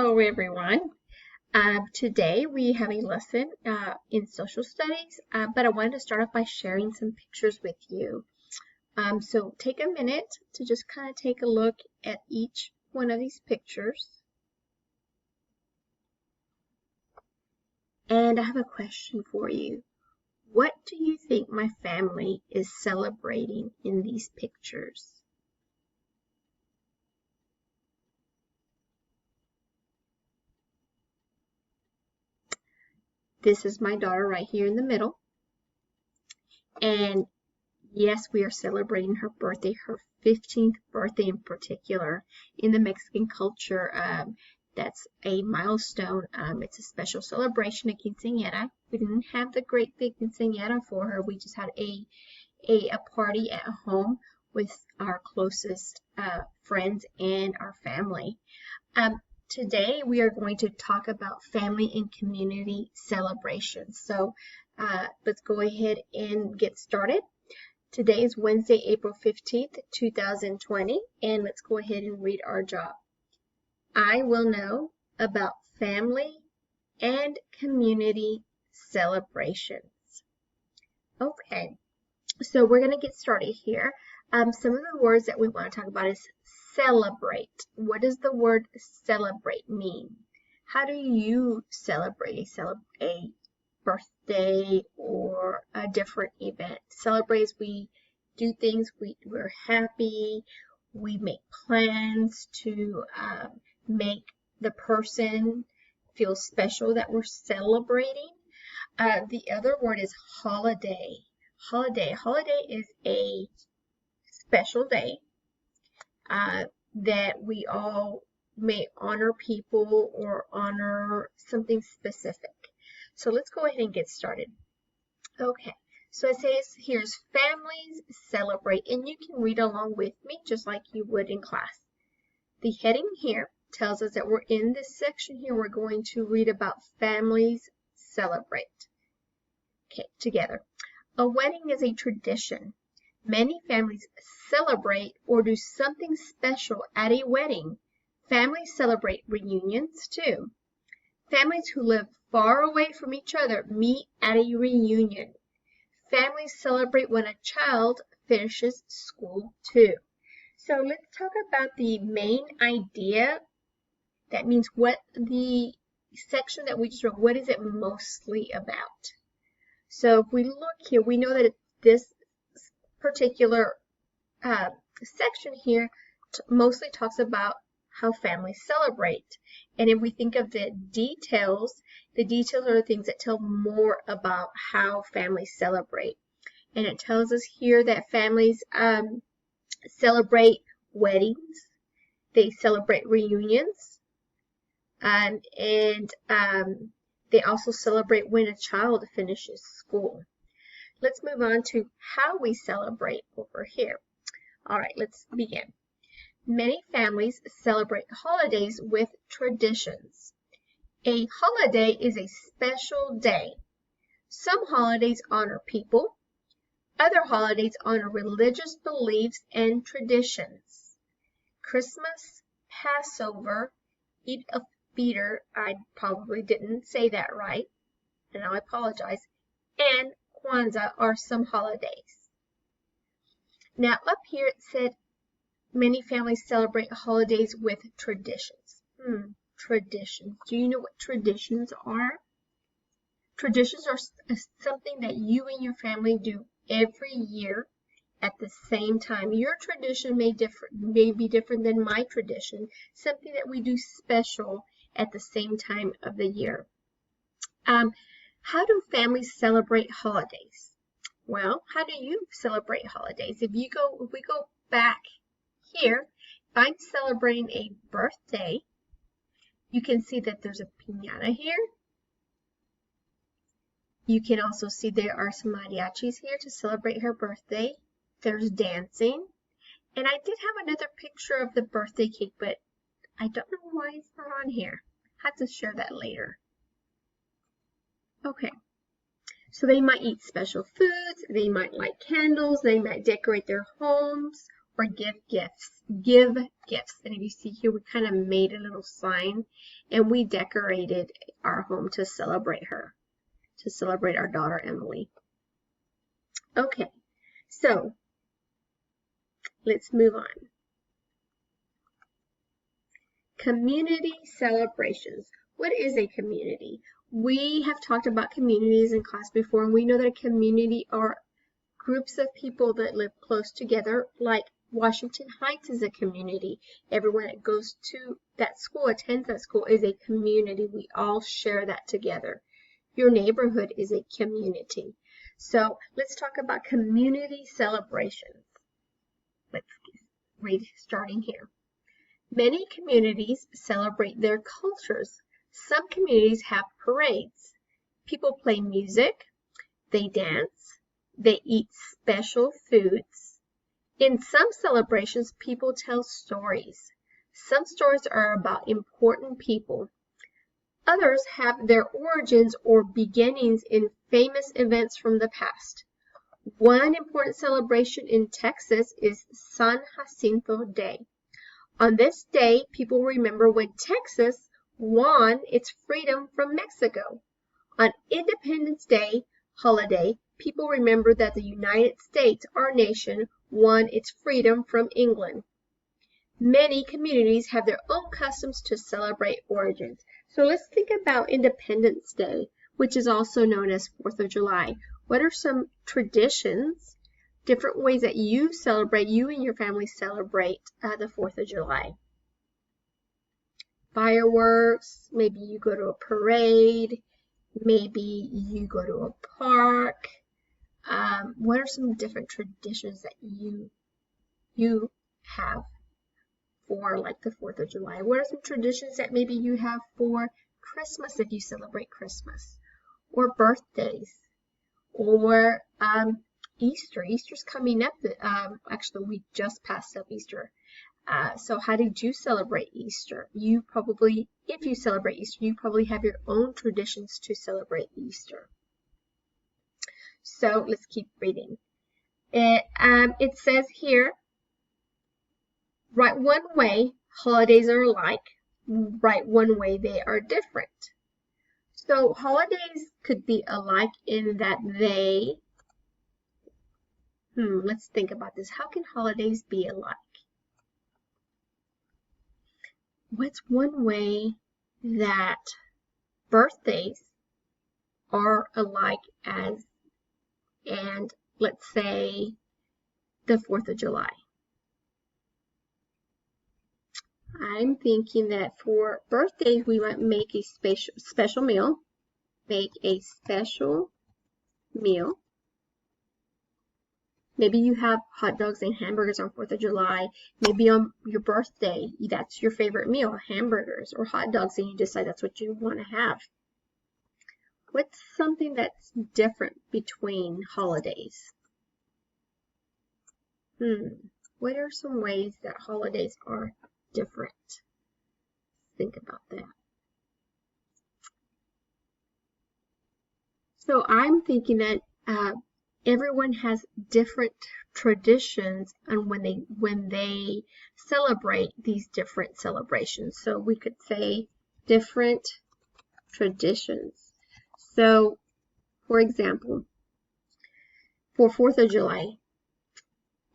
Hello everyone. Today we have a lesson in social studies, but I wanted to start off by sharing some pictures with you. So take a minute to just kind of take a look at each one of these pictures. And I have a question for you. What do you think my family is celebrating in these pictures? This is my daughter right here in the middle. And yes, we are celebrating her birthday, her 15th birthday in particular. In the Mexican culture, that's a milestone. It's a special celebration, a quinceañera. We didn't have the great big quinceañera for her. We just had a party at home with our closest friends and our family. Today we are going to talk about family and community celebrations. So let's go ahead and get started. Today is Wednesday, April 15th, 2020, and let's go ahead and read our job. I will know about family and community celebrations. Okay, so we're going to get started here. Some of the words that we want to talk about is celebrate. What does the word celebrate mean? How do you celebrate a birthday or a different event? Celebrate is we do things, we're happy, we make plans to make the person feel special that we're celebrating. The other word is holiday. Holiday is a special day that we all may honor people or honor something specific. So let's go ahead and get started. Okay, so it says here's families celebrate, and you can read along with me just like you would in class. The heading here tells us that we're in this section here, we're going to read about families celebrate. Okay, together. A wedding is a tradition. Many families celebrate or do something special at a wedding. Families celebrate reunions too. Families who live far away from each other meet at a reunion. Families celebrate when a child finishes school too. So let's talk about the main idea. That means what the section that we just wrote, what is it mostly about? So if we look here, we know that this particular section here mostly talks about how families celebrate. And if we think of the details are the things that tell more about how families celebrate. And it tells us here that families celebrate weddings, they celebrate reunions, and they also celebrate when a child finishes school. Let's move on to how we celebrate over here. All right, let's begin. Many families celebrate holidays with traditions. A holiday is a special day. Some holidays honor people. Other holidays honor religious beliefs and traditions. Christmas, Passover, Eid al-Fitr, I probably didn't say that right, and I apologize, and Kwanzaa are some holidays. Now up here it said many families celebrate holidays with traditions. Traditions. Do you know what traditions are? Traditions are something that you and your family do every year at the same time. Your tradition may be different than my tradition, something that we do special at the same time of the year. How do families celebrate holidays? Well, how do you celebrate holidays? If we go back here, if I'm celebrating a birthday, you can see that there's a piñata here. You can also see there are some mariachis here to celebrate her birthday. There's dancing. And I did have another picture of the birthday cake, but I don't know why it's not on here. I have to share that later. Okay. So they might eat special foods, they might light candles, they might decorate their homes or give gifts. Give gifts. And if you see here, we kind of made a little sign and we decorated our home to celebrate her, to celebrate our daughter, Emily. Okay, so let's move on. Community celebrations. What is a community? We have talked about communities in class before, and we know that a community are groups of people that live close together, like Washington Heights is a community. Everyone that goes to that school, attends that school, is a community. We all share that together. Your neighborhood is a community. So let's talk about community celebrations. Let's read starting here. Many communities celebrate their cultures. Some communities have parades. People play music, they dance, they eat special foods. In some celebrations, people tell stories. Some stories are about important people. Others have their origins or beginnings in famous events from the past. One important celebration in Texas is San Jacinto Day. On this day, people remember when Texas won its freedom from Mexico. On Independence Day holiday, people remember that the United States, our nation, won its freedom from England. Many communities have their own customs to celebrate origins. So let's think about Independence Day, which is also known as 4th of July. What are some traditions, different ways that you celebrate, you and your family celebrate the 4th of July? Fireworks, maybe you go to a parade, maybe you go to a park. What are some different traditions that you have for like the 4th of July? What are some traditions that maybe you have for Christmas if you celebrate Christmas? Or birthdays? Or Easter. Easter's coming up. Actually, we just passed up Easter. So how did you celebrate Easter? You probably, if you celebrate Easter, you probably have your own traditions to celebrate Easter. So let's keep reading. It says here, write one way holidays are alike, write one way they are different. So holidays could be alike in that they, let's think about this. How can holidays be alike? What's one way that birthdays are alike as, and let's say, the 4th of July? I'm thinking that for birthdays, we might make a special meal. Make a special meal. Maybe you have hot dogs and hamburgers on 4th of July. Maybe on your birthday, that's your favorite meal, hamburgers or hot dogs, and you decide that's what you want to have. What's something that's different between holidays? What are some ways that holidays are different? Think about that. So I'm thinking that everyone has different traditions and when they celebrate these different celebrations. So we could say different traditions. So, for example, for 4th of July,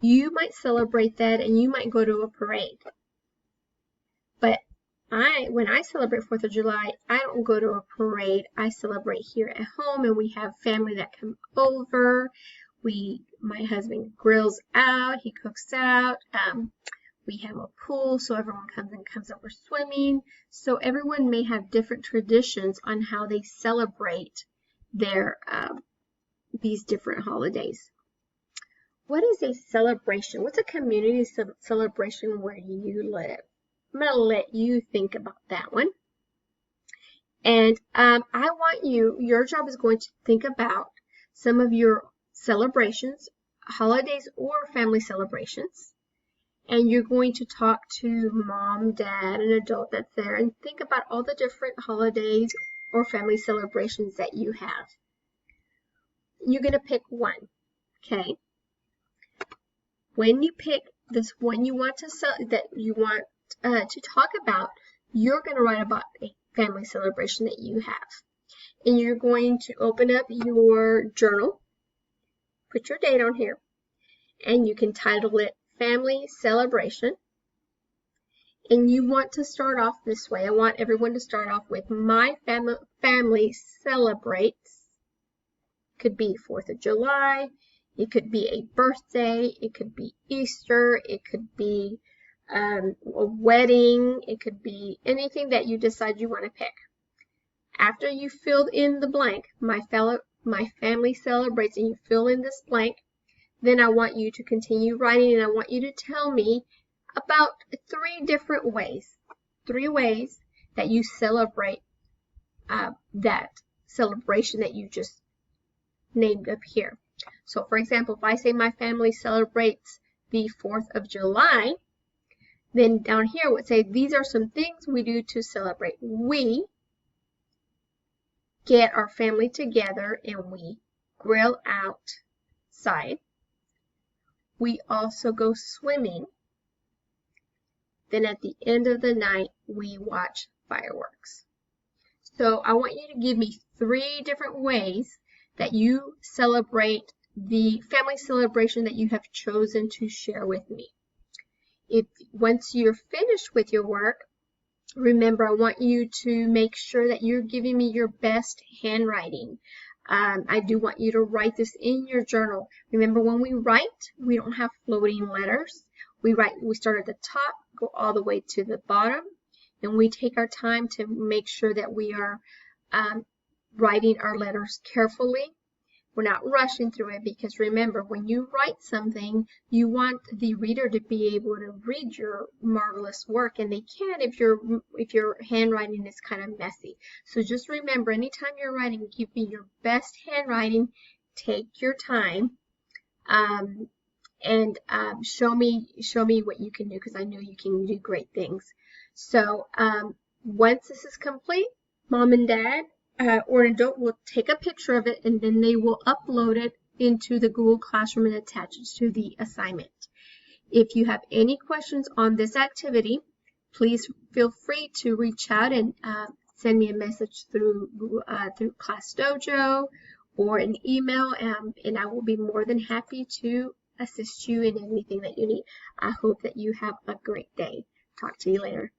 you might celebrate that and you might go to a parade. But when I celebrate 4th of July, I don't go to a parade. I celebrate here at home, and we have family that come over. My husband grills out, he cooks out. We have a pool, so everyone comes over swimming. So everyone may have different traditions on how they celebrate their these different holidays. What is a celebration? What's a community celebration where you live? I'm going to let you think about that one. And I want your job is going to think about some of your celebrations, holidays or family celebrations. And you're going to talk to mom, dad, an adult that's there, and think about all the different holidays or family celebrations that you have. You're going to pick one, okay? When you pick this one you want to to talk about, you're going to write about a family celebration that you have. And you're going to open up your journal, put your date on here, and you can title it Family Celebration. And you want to start off this way. I want everyone to start off with my family celebrates. Could be 4th of July. It could be a birthday. It could be Easter. It could be a wedding. It could be anything that you decide you want to pick. After you filled in the blank, my family celebrates, and you fill in this blank, then I want you to continue writing, and I want you to tell me about 3 different ways, 3 ways that you celebrate that celebration that you just named up here. So for example, if I say my family celebrates the 4th of July, then down here I would say these are some things we do to celebrate. We get our family together and we grill outside. We also go swimming. Then at the end of the night, we watch fireworks. So I want you to give me 3 different ways that you celebrate the family celebration that you have chosen to share with me. Once you're finished with your work, remember, I want you to make sure that you're giving me your best handwriting. I do want you to write this in your journal. Remember, when we write, we don't have floating letters. We start at the top, go all the way to the bottom, and we take our time to make sure that we are writing our letters carefully. We're not rushing through it, because remember, when you write something, you want the reader to be able to read your marvelous work, and they can if your handwriting is kind of messy. So just remember, anytime you're writing, give me your best handwriting, take your time, and show me what you can do, because I know you can do great things. So once this is complete, Mom and Dad or an adult will take a picture of it, and then they will upload it into the Google Classroom and attach it to the assignment. If you have any questions on this activity, please feel free to reach out and send me a message through ClassDojo or an email, and I will be more than happy to assist you in anything that you need. I hope that you have a great day. Talk to you later.